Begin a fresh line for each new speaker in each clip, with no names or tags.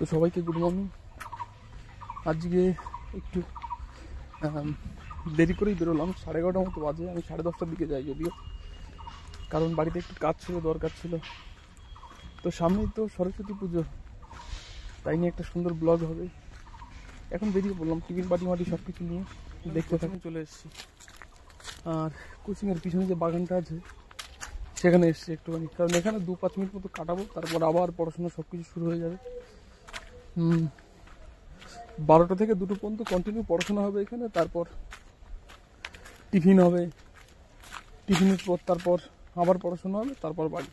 তো সবাইকে good morning. আজকে একটু দেরি করেই বেরোলাম, 11:30 মতো বাজে। আমি 10:30টার দিকে যাই যদিও, কারণ বাড়িতে একটু কাজ ছিল, দরকার ছিল। তো সামনেই তো সরস্বতী পুজো, তাই নিয়ে একটা সুন্দর ব্লগ হবে। এখন বেরিয়ে পড়লাম টিফিন পাটি মাটি সব কিছু নিয়ে, দেখতে থাকি। চলে এসেছি, আর কোচিংয়ের পিছনে যে বাগানটা আছে সেখানে এসেছি একটুখানি, কারণ এখানে 2-5 মিনিট মতো কাটাবো, তারপর আবার পড়াশোনা সব কিছু শুরু হয়ে যাবে। 12টা থেকে 2টো পর্যন্ত কন্টিনিউ পড়াশোনা হবে এখানে, তারপর টিফিন হবে, টিফিনের পর তারপর আবার পড়াশোনা হবে, তারপর বাড়ি।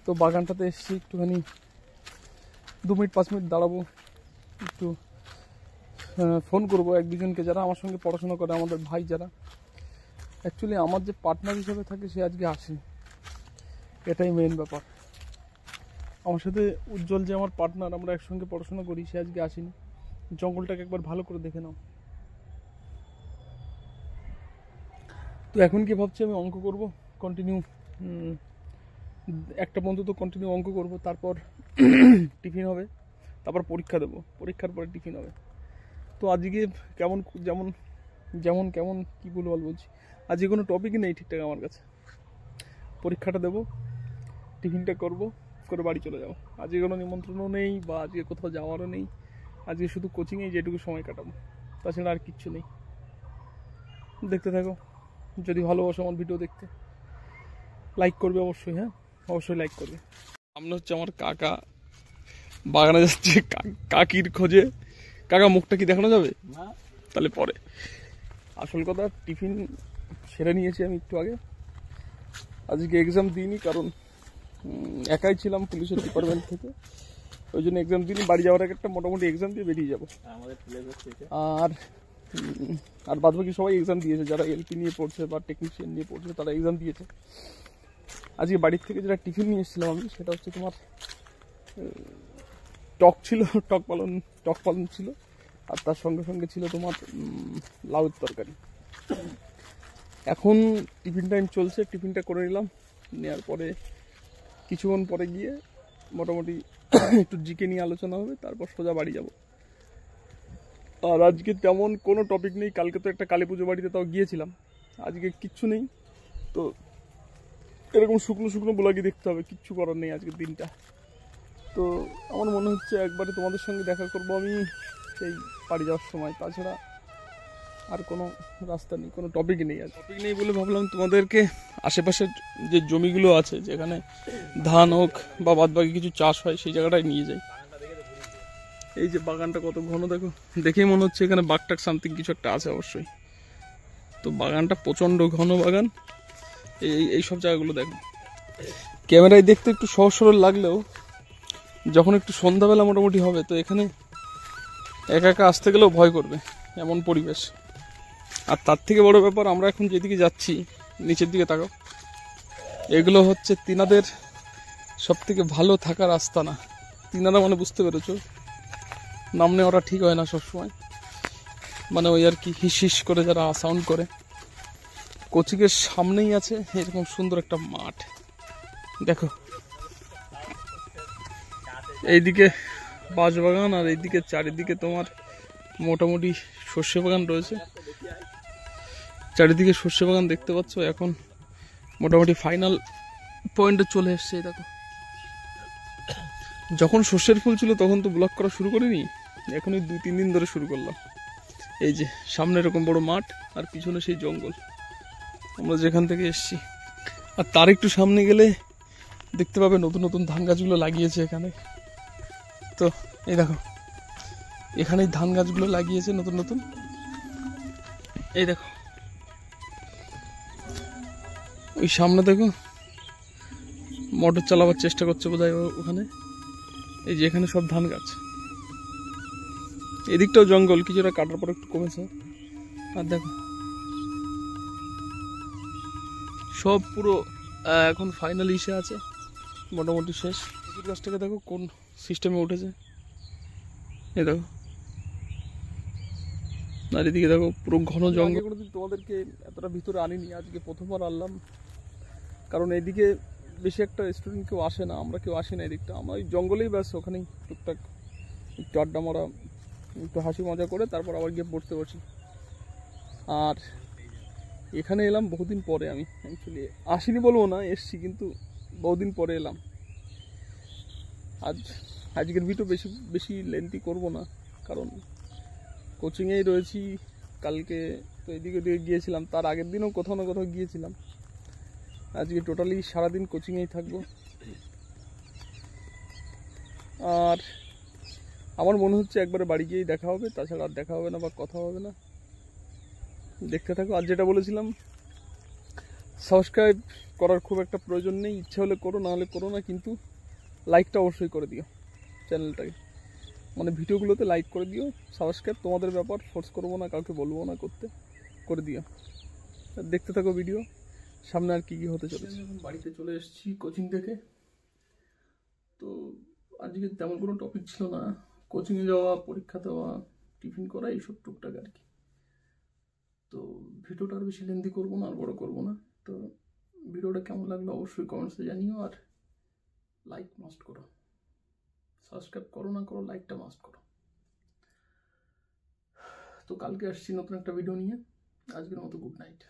তো বাগানটাতে এসেছি, একটুখানি 2-5 মিনিট দাঁড়াবো, একটু ফোন করবো 1-2জনকে যারা আমার সঙ্গে পড়াশোনা করে, আমাদের ভাই যারা। অ্যাকচুয়ালি আমার যে পার্টনার হিসেবে থাকে সে আজকে আসে, এটাই মেন ব্যাপার। আমার সাথে উজ্জ্বল যে আমার পার্টনার, আমরা একসঙ্গে পড়াশোনা করি, সে আজকে আসেনি। জঙ্গলটাকে একবার ভালো করে দেখে নাও। তো এখন কি ভাবছি, আমি অঙ্ক করব কন্টিনিউ, 1টা পর্যন্ত তো কন্টিনিউ অঙ্ক করব, তারপর টিফিন হবে, তারপর পরীক্ষা দেবো, পরীক্ষার পরে টিফিন হবে। তো আজকে কেমন যেমন যেমন কেমন কী বলছি, আজকে কোনো টপিকই নেই ঠিকঠাক আমার কাছে। পরীক্ষাটা দেবো, টিফিনটা করব, করে বাড়ি চলে যাবো। আজকে কোনো নিমন্ত্রণও নেই, বা আজকে কোথাও যাওয়ারও নেই। আজকে শুধু কোচিংয়েই যেটুকু সময় কাটাবো, তাছাড়া আর কিচ্ছু নেই। দেখতে থাকো, যদি ভালোবাসো আমার ভিডিও দেখতে, লাইক করবে অবশ্যই। হ্যাঁ, অবশ্যই লাইক করবে। সামনে হচ্ছে আমার কাকা, বাগানে যাচ্ছে কাকির খোঁজে। কাকা মুখটা কি দেখানো যাবে না? তাহলে পরে। আসল কথা, টিফিন সেরে নিয়েছি আমি একটু আগে। আজকে এক্সাম দিইনি, কারণ একাই ছিলাম পুলিশের ডিপার্টমেন্ট থেকে, ওই জন্য এক্সাম দিইনি। বাড়ি যাওয়ার আগে একটা মোটামুটি এক্সাম দিয়ে বেরিয়ে যাবো। আর বাদ বাকি সবাই এক্সাম দিয়েছে, যারা এলপি নিয়ে পড়ছে বা টেকনিশিয়ান নিয়ে পড়ছে তারা এক্সাম দিয়েছে। আজকে বাড়ির থেকে যেটা টিফিন নিয়ে এসেছিলাম আমি, সেটা হচ্ছে তোমার টক ছিল, টক পালন ছিল, আর তার সঙ্গে সঙ্গে ছিল তোমার লাউয়ের তরকারি। এখন টিফিন টাইম চলছে, টিফিনটা করে নিলাম। নেওয়ার পরে কিছুক্ষণ পরে গিয়ে মোটামুটি একটু জিকে নিয়ে আলোচনা হবে, তারপর সোজা বাড়ি যাব। আর আজকে তেমন কোনো টপিক নেই। কালকে তো একটা কালী পুজো বাড়িতে তাও গিয়েছিলাম, আজকে কিচ্ছু নেই। তো এরকম শুকনো শুকনো ব্লগই দেখতে হবে, কিচ্ছু করার নেই আজকের দিনটা। তো আমার মনে হচ্ছে একবারে তোমাদের সঙ্গে দেখা করবো আমি সেই বাড়ি যাওয়ার সময়, তাছাড়া আর কোনো রাস্তা নেই, কোনো টপিকই নেই। আর টপিক নেই বলে ভাবলাম তোমাদেরকে আশেপাশের যে জমিগুলো আছে, যেখানে ধান হোক বা বাদ বাকি কিছু চাষ হয়, সেই জায়গাটায় নিয়ে যাই। এই যে বাগানটা কত ঘন দেখো, দেখেই মনে হচ্ছে এখানে বাঘটাক সামথিং কিছু একটা আছে অবশ্যই। তো বাগানটা প্রচণ্ড ঘন বাগান। এই সব জায়গাগুলো দেখো, ক্যামেরায় দেখতে একটু সহজ সরল লাগলেও যখন একটু সন্ধ্যাবেলা মোটামুটি হবে, তো এখানে একা একা আসতে গেলেও ভয় করবে, এমন পরিবেশ। আর তার থেকে বড় ব্যাপার, আমরা এখন যেদিকে যাচ্ছি, নিচের দিকে তাকাও, এগুলো হচ্ছে তিনাদের সব থেকে ভালো থাকার আস্তানা। তিনারা মানে বুঝতে পেরেছো, নাম নেওয়াটা ঠিক হয় না সবসময়, মানে ওই আর কি হিস হিস করে যারা সাউন্ড করে। কোচিংয়ের সামনেই আছে এরকম সুন্দর একটা মাঠ, দেখো এইদিকে বাঁশবাগান, আর এইদিকে চারিদিকে তোমার মোটামুটি সর্ষে বাগান রয়েছে। চারিদিকে সর্ষে বাগান দেখতে পাচ্ছ। এখন মোটামুটি ফাইনাল পয়েন্টে চলে এসছে। দেখো, যখন সর্ষের ফুল ছিল তখন তো ব্লগ করা শুরু করিনি, এখন এই 2-3 দিন ধরে শুরু করলাম। এই যে সামনে এরকম বড় মাঠ, আর পিছনে সেই জঙ্গল আমরা যেখান থেকে এসছি। আর তার একটু সামনে গেলে দেখতে পাবে নতুন নতুন ধান গাছগুলো লাগিয়েছে এখানে। তো এই দেখো, এখানে ধান গাছগুলো লাগিয়েছে নতুন নতুন। এই দেখো, ওই সামনে দেখো মোটর চালাবার চেষ্টা করছে বোধহয় ওখানে। এই যে এখানে সব ধান গাছ, এদিকটাও জঙ্গল, কিছুটা কাটার পর একটু কমেছে। আর দেখো সব পুরো এখন ফাইনাল ইসে আছে, মোটামুটি শেষ। খেজুর গাছটাকে দেখো কোন সিস্টেমে উঠেছে, এই দেখো। আর এদিকে দেখো পুরো ঘন জঙ্গল। কোনোদিন তোমাদেরকে এতটা ভিতরে আনিনি, আজকে প্রথমবার আনলাম, কারণ এদিকে বেশি একটা স্টুডেন্ট কেউ আসে না, আমরা কেউ আসি না এদিকটা, আমরা ওই জঙ্গলেই ব্যাস ওখানেই টুকটাক একটু আড্ডা মারা, একটু হাসি মজা করে তারপর আবার গিয়ে পড়তে বসি। আর এখানে এলাম বহুদিন পরে, আমি অ্যাকচুয়ালি আসিনি বলবো না, এসছি কিন্তু বহুদিন পরে এলাম। আজকের ভিডিও বেশি বেশি লেন্থি করব না, কারণ কোচিংয়েই রয়েছি। কালকে তো এদিকে ওদিকে গিয়েছিলাম, তার আগের দিনও কোথাও না কোথাও গিয়েছিলাম। আজকে টোটালি সারাদিন কোচিংয়েই থাকবো। আর আমার মনে হচ্ছে একবারে বাড়ি গিয়েই দেখা হবে, তাছাড়া আর দেখা হবে না বা কথা হবে না। দেখতে থাকো। আর যেটা বলেছিলাম, সাবস্ক্রাইব করার খুব একটা প্রয়োজন নেই, ইচ্ছা হলে করো, না হলে করো না, কিন্তু লাইকটা অবশ্যই করে দিও চ্যানেলটাকে, মানে ভিডিওগুলোতে লাইক করে দিও। সাবস্ক্রাইব তোমাদের ব্যাপার, ফোর্স করবো না, কাউকে বলবো না করতে, করে দিও। আর দেখতে থাকো ভিডিও, সামনে আর কি কি হতে চলেছে। এখন বাড়িতে চলে এসেছি কোচিং থেকে। তো আজকে তেমন কোনো টপিক ছিল না, কোচিংয়ে যাওয়া, পরীক্ষা দেওয়া, টিফিন করা, এইসব টুকটাক আর কি। তো ভিডিওটা আর বেশি লেন্থি করবো না, আর বড় করবো না। তো ভিডিওটা কেমন লাগলো অবশ্যই কমেন্টসে জানিও। আর লাইক মাস্ট করো, সাবস্ক্রাইব করো না করো, লাইকটা মাস্ট করো। তো কালকে আসছি নতুন একটা ভিডিও নিয়ে। আজকের মতো গুড নাইট।